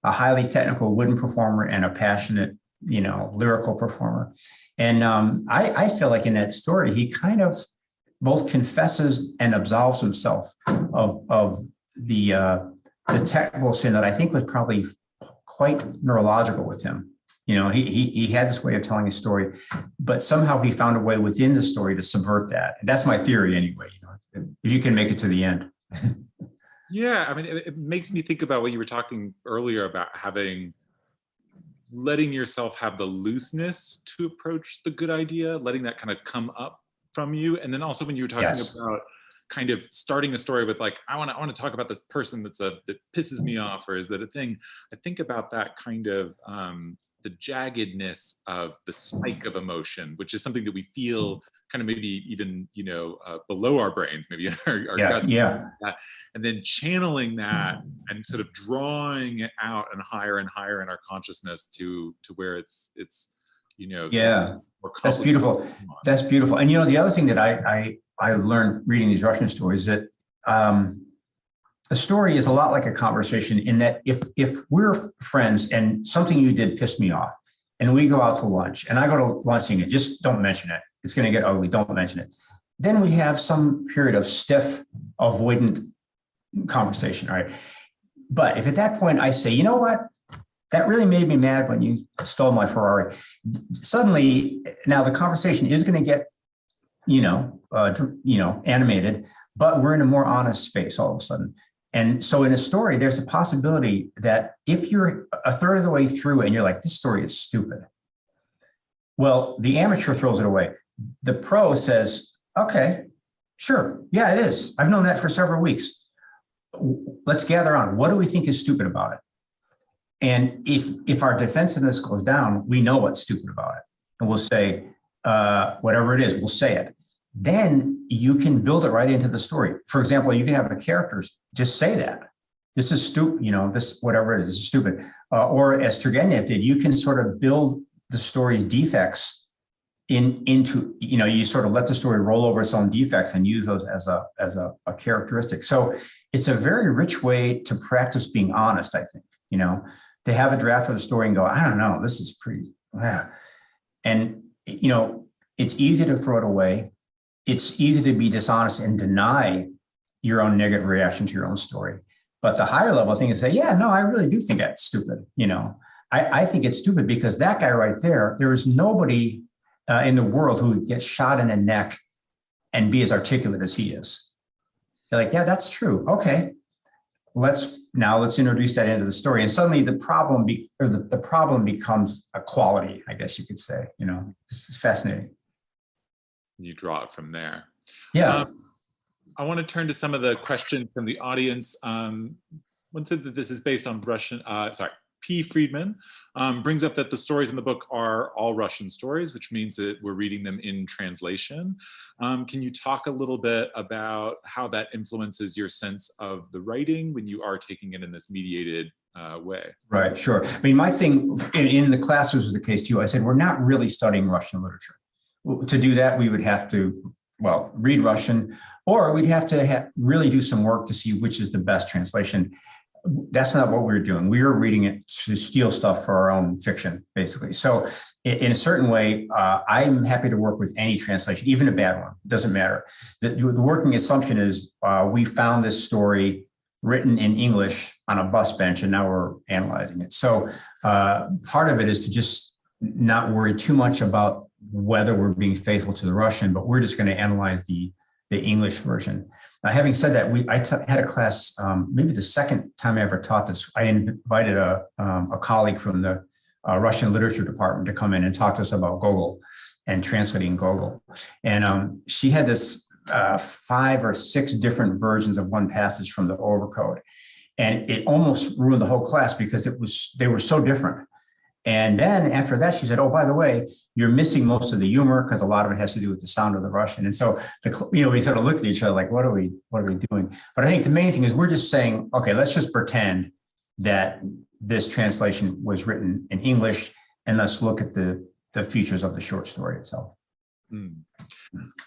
a highly technical wooden performer and a passionate, lyrical performer. And I feel like in that story, he kind of both confesses and absolves himself of the technical sin that I think was probably quite neurological with him. He had this way of telling a story, but somehow he found a way within the story to subvert that. And that's my theory anyway, if you can make it to the end. Yeah, it makes me think about what you were talking earlier about letting yourself have the looseness to approach the good idea, letting that kind of come up from you. And then also when you were talking about kind of starting a story with like, I want to talk about this person that pisses me off, or is that a thing? I think about that kind of the jaggedness of the spike of emotion, which is something that we feel kind of maybe even, below our brains, maybe in our Yes, gut. yeah. And then channeling that and sort of drawing it out and higher in our consciousness to where it's Yeah, more that's beautiful. That's beautiful. And the other thing that I learned reading these Russian stories, that a story is a lot like a conversation, in that if we're friends and something you did pissed me off, and we go out to lunch and I go to lunch and just don't mention it, it's going to get ugly, don't mention it. Then we have some period of stiff, avoidant conversation, right? But if at that point I say, you know what, that really made me mad when you stole my Ferrari, suddenly now the conversation is going to get, animated, but we're in a more honest space all of a sudden. And so in a story, there's a possibility that if you're a third of the way through and you're like, this story is stupid, well, the amateur throws it away. The pro says, okay, sure. Yeah, it is. I've known that for several weeks. Let's gather on. What do we think is stupid about it? And if our defensiveness goes down, we know what's stupid about it. And we'll say, whatever it is, we'll say it. Then you can build it right into the story. For example, you can have the characters just say that. This is stupid, this, whatever it is stupid. Or as Turgenev did, you can sort of build the story's defects into, you sort of let the story roll over its own defects and use those as a characteristic. So it's a very rich way to practice being honest, I think, to have a draft of the story and go, I don't know, this is pretty, and, it's easy to throw it away. It's easy to be dishonest and deny your own negative reaction to your own story. But the higher level thing is say, yeah, no, I really do think that's stupid. I think it's stupid because that guy right there is nobody in the world who would get shot in the neck and be as articulate as he is. They're like, yeah, that's true. Okay, let's introduce that into the story. And suddenly the problem becomes a quality, I guess you could say. This is fascinating. You draw it from there. Yeah. I want to turn to some of the questions from the audience. One said that this is based on Russian, P. Friedman brings up that the stories in the book are all Russian stories, which means that we're reading them in translation. Can you talk a little bit about how that influences your sense of the writing when you are taking it in this mediated way? Right, sure. I mean, my thing in the class was the case too. I said, we're not really studying Russian literature. To do that, we would have to, read Russian, or we'd have to really do some work to see which is the best translation. That's not what we were doing. We were reading it to steal stuff for our own fiction, basically. So in a certain way, I'm happy to work with any translation, even a bad one. It doesn't matter. The working assumption is we found this story written in English on a bus bench, and now we're analyzing it. So part of it is to just not worry too much about whether we're being faithful to the Russian, but we're just going to analyze the English version. Having said that, I had a class, maybe the second time I ever taught this. I invited a colleague from the Russian literature department to come in and talk to us about Gogol and translating Gogol. And she had this 5 or 6 different versions of one passage from the Overcode. And it almost ruined the whole class because they were so different. And then after that, she said, oh, by the way, you're missing most of the humor because a lot of it has to do with the sound of the Russian. And so, we sort of looked at each other like, what are we doing? But I think the main thing is we're just saying, okay, let's just pretend that this translation was written in English, and let's look at the features of the short story itself.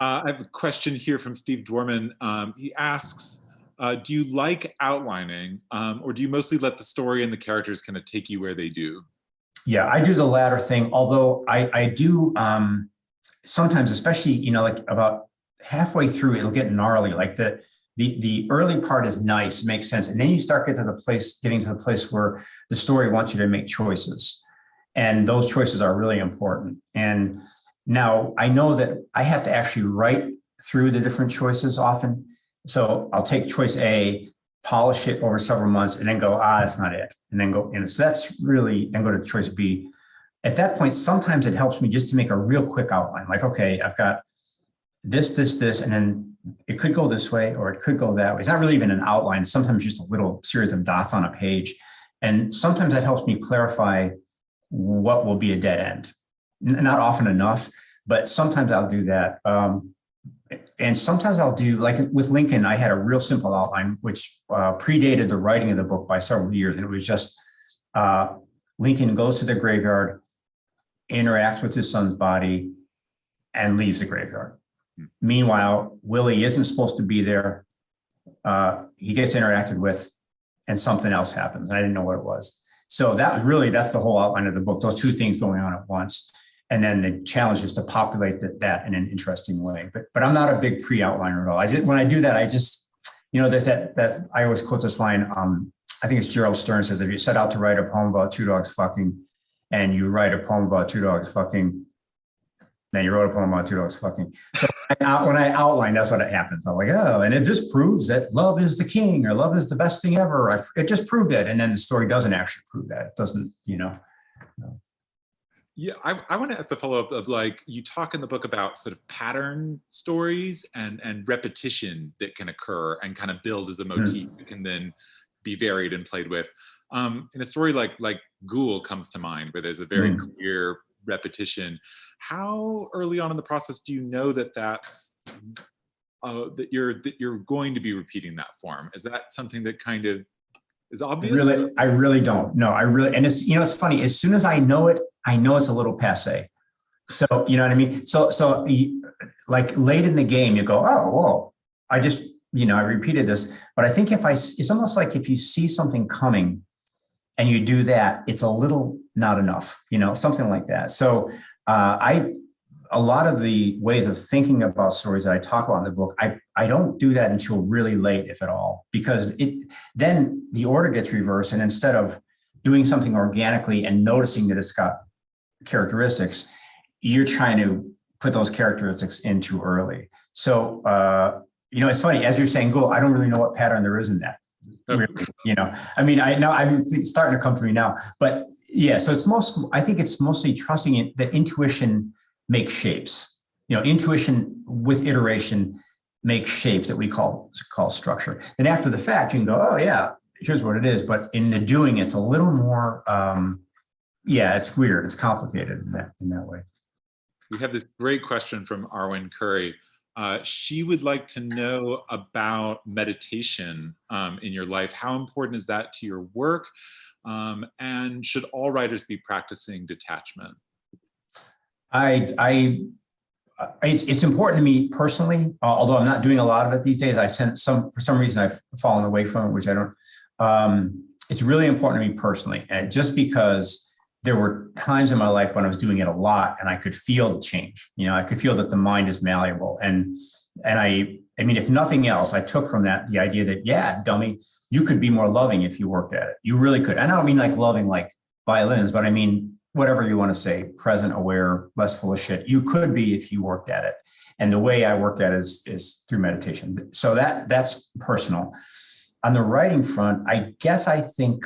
I have a question here from Steve Dwarman. He asks, do you like outlining, or do you mostly let the story and the characters kind of take you where they do? Yeah, I do the latter thing, although I do sometimes, especially, like about halfway through, it'll get gnarly. Like the early part is nice, makes sense. And then you start getting to the place where the story wants you to make choices. And those choices are really important. And now I know that I have to actually write through the different choices often. So I'll take choice A, polish it over several months, and then go, that's not it. And then go, so that's really, then go to choice B. At that point, sometimes it helps me just to make a real quick outline. Like, okay, I've got this, and then it could go this way or it could go that way. It's not really even an outline. Sometimes just a little series of dots on a page. And sometimes that helps me clarify what will be a dead end. Not often enough, but sometimes I'll do that. And sometimes I'll do, like with Lincoln, I had a real simple outline, which predated the writing of the book by several years. And it was just Lincoln goes to the graveyard, interacts with his son's body, and leaves the graveyard. Meanwhile, Willie isn't supposed to be there. He gets interacted with, and something else happens. I didn't know what it was. So that's the whole outline of the book, those two things going on at once. And then the challenge is to populate that in an interesting way. But I'm not a big pre-outliner at all. When I do that, I just, there's that I always quote this line. I think it's Gerald Stern says, if you set out to write a poem about two dogs fucking, and you write a poem about two dogs fucking, then you wrote a poem about two dogs fucking. So when I outline, that's what happens. I'm like, oh, and it just proves that love is the king, or love is the best thing ever. It just proved it. And then the story doesn't actually prove that. It doesn't, Yeah, I want to ask the follow-up of, like, you talk in the book about sort of pattern stories and repetition that can occur and kind of build as a motif that can then be varied and played with. In a story like Ghoul comes to mind, where there's a very clear repetition. How early on in the process do you know that that's that you're going to be repeating that form? Is that something that kind of is obvious? I really don't. No, and it's, it's funny. As soon as I know it, I know it's a little passé. So, you know what I mean? So like late in the game, you go, oh, whoa, I just, I repeated this. But I think it's almost like if you see something coming and you do that, it's a little not enough, something like that. So a lot of the ways of thinking about stories that I talk about in the book, I don't do that until really late, if at all, because then the order gets reversed. And instead of doing something organically and noticing that it's got characteristics, you're trying to put those characteristics in too early. So, it's funny, as you're saying, Ghoul, I don't really know what pattern there is in that. I know I'm starting to come to me now, but yeah, so I think it's mostly trusting that intuition makes shapes. Intuition with iteration makes shapes that we call structure. And after the fact, you can go, oh yeah, here's what it is. But in the doing, it's a little more, it's weird. It's complicated in that way. We have this great question from Arwen Curry. She would like to know about meditation in your life. How important is that to your work? And should all writers be practicing detachment? It's important to me personally, although I'm not doing a lot of it these days. For some reason I've fallen away from it, which I don't. It's really important to me personally, and just because there were times in my life when I was doing it a lot, and I could feel the change. I could feel that the mind is malleable, and I mean, if nothing else, I took from that the idea that, yeah, dummy, you could be more loving if you worked at it. You really could. And I don't mean like loving like violins, but I mean whatever you want to say, present, aware, less full of shit. You could be if you worked at it. And the way I worked at it is through meditation. So that's personal. On the writing front, I guess I think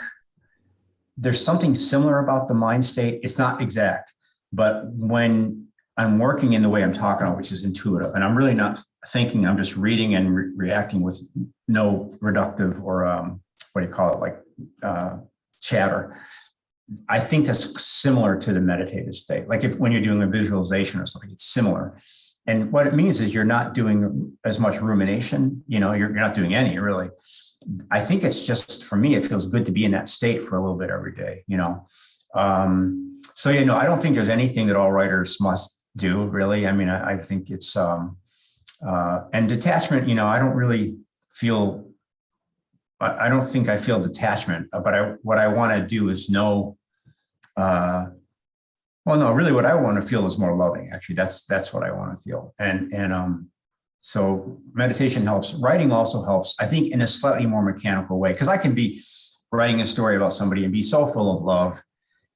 there's something similar about the mind state. It's not exact, but when I'm working in the way I'm talking about, which is intuitive, and I'm really not thinking, I'm just reading and reacting with no reductive or chatter. I think that's similar to the meditative state. Like when you're doing a visualization or something, it's similar. And what it means is you're not doing as much rumination, you're not doing any really. I think it's just, for me, it feels good to be in that state for a little bit every day, I don't think there's anything that all writers must do really. I mean, I think it's, and detachment, I don't really feel, I don't think I feel detachment, but what I want to do is know, really what I want to feel is more loving. Actually, that's what I want to feel. So meditation helps. Writing also helps, I think, in a slightly more mechanical way, because I can be writing a story about somebody and be so full of love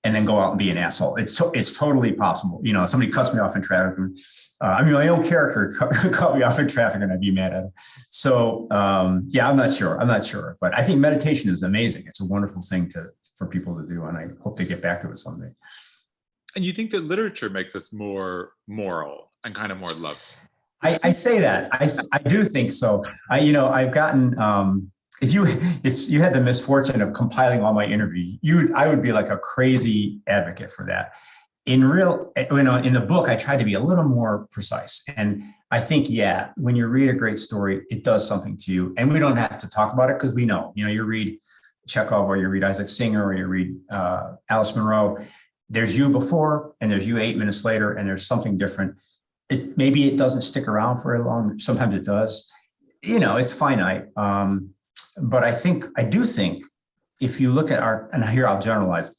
and then go out and be an asshole. It's totally possible. Somebody cuts me off in traffic. My own character cut me off in traffic and I'd be mad at him. So I'm not sure. But I think meditation is amazing. It's a wonderful thing for people to do. And I hope to get back to it someday. And you think that literature makes us more moral and kind of more loving? I say that. I do think so. I've gotten, if you had the misfortune of compiling all my interviews, I would be like a crazy advocate for that. In the book, I try to be a little more precise. And I think, yeah, when you read a great story, it does something to you. And we don't have to talk about it because we know, you read Chekhov or you read Isaac Singer or you read Alice Munro. There's you before and there's you 8 minutes later and there's something different. Maybe it doesn't stick around for a long, sometimes it does. It's finite. But I do think if you look at and here I'll generalize,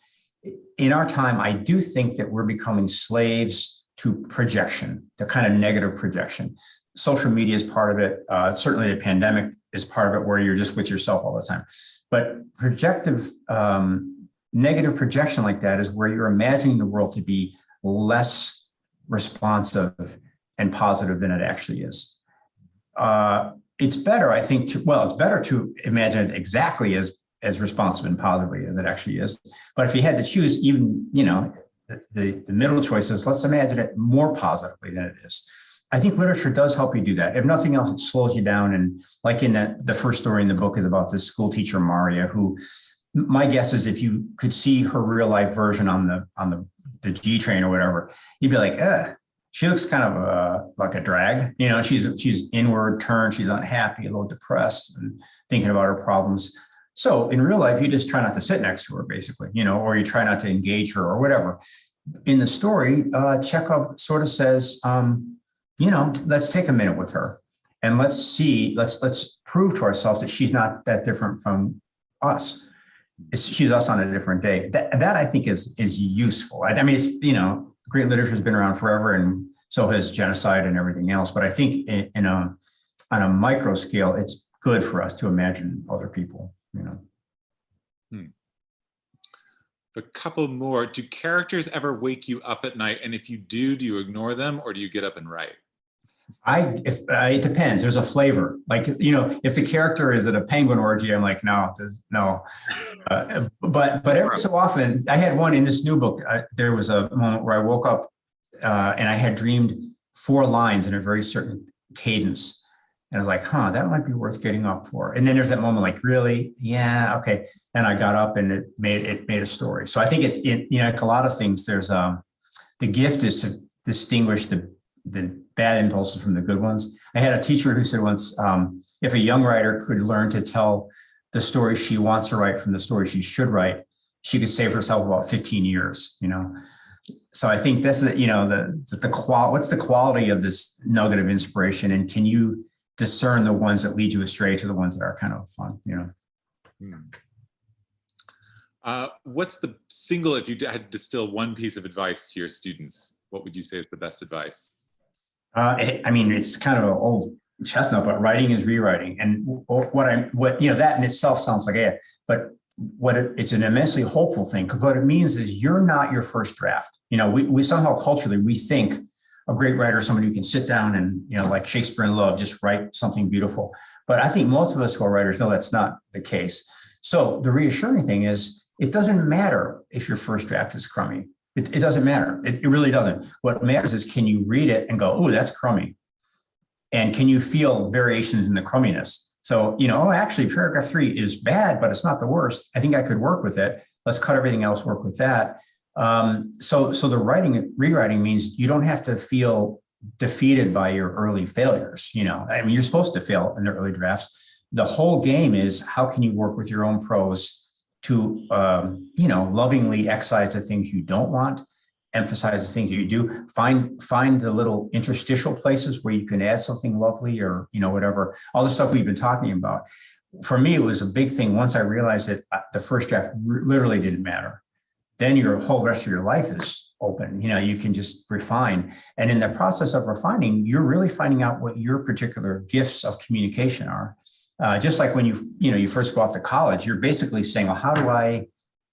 in our time, I do think that we're becoming slaves to projection, the kind of negative projection. Social media is part of it. Certainly the pandemic is part of it where you're just with yourself all the time. But negative projection like that is where you're imagining the world to be less responsive and positive than it actually is. It's better, I think, it's better to imagine it exactly as responsive and positively as it actually is. But if you had to choose even, the middle choices, let's imagine it more positively than it is. I think literature does help you do that. If nothing else, it slows you down. And like in the first story in the book is about this school teacher, Maria, who my guess is if you could see her real life version on the G train or whatever, you'd be like, she looks kind of like a drag. She's inward turned. She's unhappy, a little depressed and thinking about her problems. So in real life, you just try not to sit next to her, basically, or you try not to engage her or whatever. In the story, Chekhov sort of says, let's take a minute with her and let's prove to ourselves that she's not that different from us. She's us on a different day. That I think is useful. I mean, it's, great literature has been around forever and so has genocide and everything else. But I think on a micro scale, it's good for us to imagine other people. A couple more. Do characters ever wake you up at night? And if you do you ignore them or do you get up and write? It depends. There's a flavor. Like, if the character is at a penguin orgy, I'm like, no. But every so often, I had one in this new book. There was a moment where I woke up and I had dreamed 4 lines in a very certain cadence. And I was like, that might be worth getting up for. And then there's that moment like, really? Yeah, okay. And I got up and it made a story. So I think like a lot of things, there's the gift is to distinguish the bad impulses from the good ones. I had a teacher who said once, if a young writer could learn to tell the story she wants to write from the story she should write, she could save herself about 15 years, So I think that's what's the quality of this nugget of inspiration, and can you discern the ones that lead you astray to the ones that are kind of fun, What's the single, if you had to distill one piece of advice to your students, what would you say is the best advice? It's kind of an old chestnut, but writing is rewriting. And that in itself sounds like but it's an immensely hopeful thing, because what it means is you're not your first draft. We somehow culturally, we think a great writer is somebody who can sit down and, like Shakespeare in Love, just write something beautiful. But I think most of us who are writers know that's not the case. So the reassuring thing is it doesn't matter if your first draft is crummy. It doesn't matter. It really doesn't. What matters is, can you read it and go, oh, that's crummy? And can you feel variations in the crumminess? So, actually paragraph 3 is bad, but it's not the worst. I think I could work with it. Let's cut everything else, work with that. So the rewriting means you don't have to feel defeated by your early failures. You're supposed to fail in the early drafts. The whole game is, how can you work with your own prose to, lovingly excise the things you don't want, emphasize the things you do, find the little interstitial places where you can add something lovely or, whatever, all the stuff we've been talking about. For me, it was a big thing. Once I realized that the first draft literally didn't matter, then your whole rest of your life is open. You can just refine. And in the process of refining, you're really finding out what your particular gifts of communication are. Just like when you first go off to college, you're basically saying, well, how do I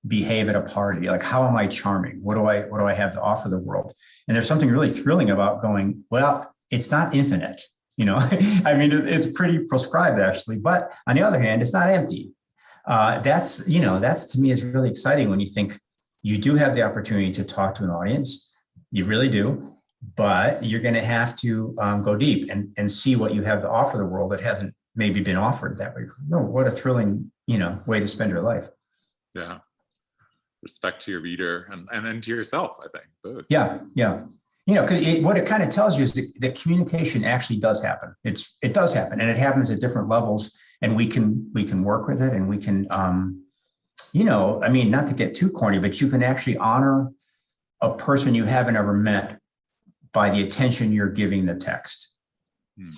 behave at a party? Like, how am I charming? What do I have to offer the world? And there's something really thrilling about going, well, it's not infinite. It's pretty prescribed actually, but on the other hand, it's not empty. That's to me is really exciting when you think you do have the opportunity to talk to an audience. You really do. but you're going to have to go deep and see what you have to offer the world that hasn't maybe been offered that way. No, what a thrilling, way to spend your life. Yeah. Respect to your reader and then to yourself, I think, both. Yeah. Because what it kind of tells you is that communication actually does happen. It does happen, and it happens at different levels, and we can work with it, and we can, not to get too corny, but you can actually honor a person you haven't ever met by the attention you're giving the text.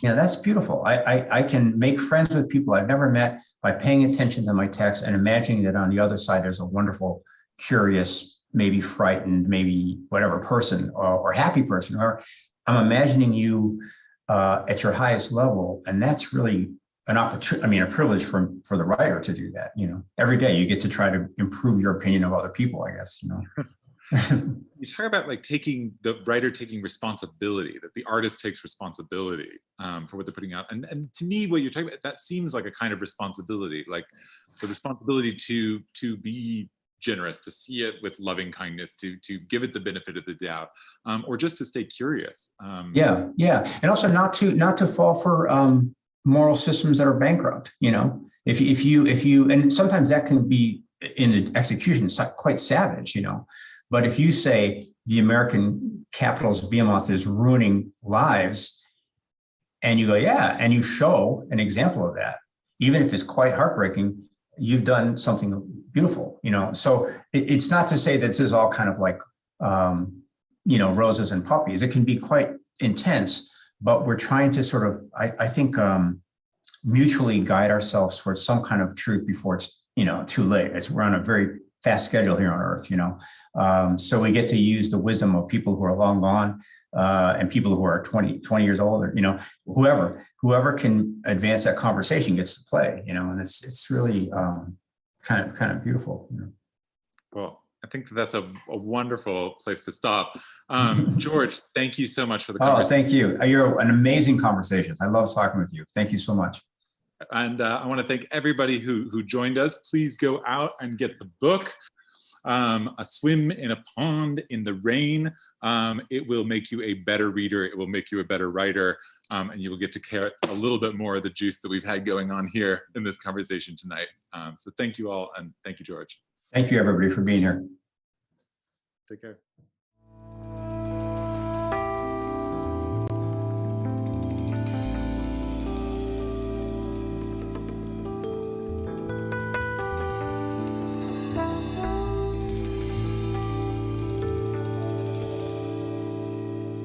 That's beautiful. I can make friends with people I've never met by paying attention to my text and imagining that on the other side there's a wonderful, curious, maybe frightened, maybe whatever person or happy person, or I'm imagining you at your highest level. And that's really an opportunity, a privilege for the writer to do that. Every day you get to try to improve your opinion of other people, I guess, You talk about the writer taking responsibility, that the artist takes responsibility for what they're putting out. And to me, what you're talking about, that seems like a kind of responsibility, like the responsibility to be generous, to see it with loving kindness, to give it the benefit of the doubt, or just to stay curious. Yeah. And also not to fall for moral systems that are bankrupt. If you, and sometimes that can be in the execution, it's quite savage, But if you say the American capitalist behemoth is ruining lives, and you go, yeah, and you show an example of that, even if it's quite heartbreaking, you've done something beautiful, So it's not to say that this is all kind of like, roses and puppies. It can be quite intense, but we're trying to sort of, I think, mutually guide ourselves towards some kind of truth before it's, too late. We're on a very fast schedule here on Earth, so we get to use the wisdom of people who are long gone, and people who are 20 years older, whoever can advance that conversation gets to play, and it's really kind of beautiful. Well, I think that's a wonderful place to stop. George, thank you so much for the conversation. Oh, thank you. You're an amazing conversation. I love talking with you. Thank you so much. And I want to thank everybody who joined us. Please go out and get the book, A Swim in a Pond in the Rain. It will make you a better reader. It will make you a better writer. And you will get to carrot a little bit more of the juice that we've had going on here in this conversation tonight. So thank you all, and thank you, George. Thank you, everybody, for being here. Take care.